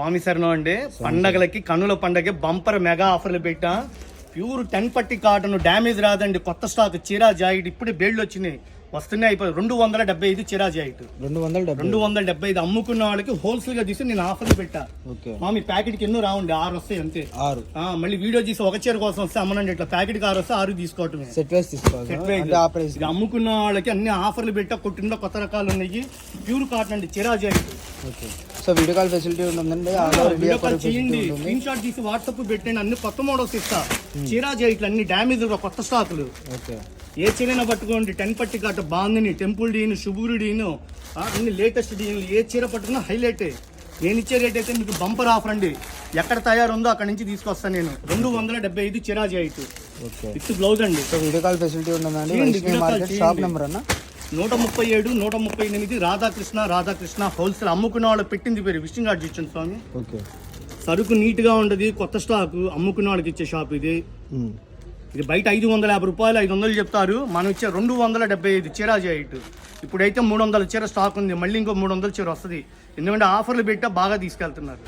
స్వామి శరణం అండి. పండగలకి కన్నుల పండగకి బంపర్ మెగా ఆఫర్లు పెట్టా. ప్యూర్ 10 పట్టి కాటన్, డ్యామేజ్ రాదండి. కొత్త స్టాక్ చీరా జాకెట్ ఇప్పుడే బేళ్లు వచ్చినాయి, వస్తున్నాయి. అయిపోయి 275 చీరా జాకెట్ 275 అమ్ముకున్న వాళ్ళకి హోల్సేల్ గా తీసి నేను ఆఫర్లు పెట్టా. మీ ప్యాకెట్ కి ఎన్నో రావండి, 6 వస్తాయి అంతే. మళ్ళీ వీడియో తీసి ఒక చీర కోసం వస్తే అమ్మనండి, ఇట్లా ప్యాకెట్ కి 6 వస్తే 6 తీసుకోవటమే. అమ్ముకున్న వాళ్ళకి అన్ని ఆఫర్లు పెట్టా. కొట్టిన కొత్త రకాలు ఉన్నాయి. ప్యూర్ కాటన్ అండి, చీరా jacket. So video call facility ఉంటుందండి. వీడియో కాల్ చేయండి, స్క్రీన్ షాట్ తీసి వాట్సాప్ పెట్టండి. అన్ని కొత్త మోడల్స్ ఇస్తా. చీరా జాకెట్లు అన్ని డ్యామేజ్ కొత్త స్టాకులు. ఏ చీరైనా పట్టుకోండి. 10 పట్టి కాట, బాందిని, టెంపుల్ డీన్, శుభూరి డీన్, అన్ని లేటెస్ట్ డీన్లు. ఏ చీర పట్టుకున్నా హైలైటే. నేను ఇచ్చే రేట్ అయితే మీకు బంపర్ ఆఫర్ అండి. ఎక్కడ తయారుందో అక్కడ నుంచి తీసుకొస్తాను నేను. 275 చీరా జాకెట్ విత్ బ్లౌజ్ అండి. సో వీడియో కాల్ ఫెసిలిటీ ఉంటుందండి. షాప్ నెంబర్ అన్న 137 138 రాధాకృష్ణ హోల్సేల్. అమ్ముకున్న వాళ్ళు పెట్టింది పేరు విషింగ్ కార్డ్ ఇచ్చాను స్వామి. సరుకు నీట్ గా ఉండదు, కొత్త స్టాక్. అమ్ముకున్న వాళ్ళకి ఇచ్చే షాప్ ఇది. ఇది బయట 550 రూపాయలు, 500 చెప్తారు. మనం ఇచ్చే 275 చీరా జాకెట్. ఇప్పుడైతే 300 చీర స్టాక్ ఉంది. మళ్ళీ ఇంకో 300 చీర వస్తుంది. ఎందుకంటే ఆఫర్లు పెట్టా బాగా తీసుకెళ్తున్నారు.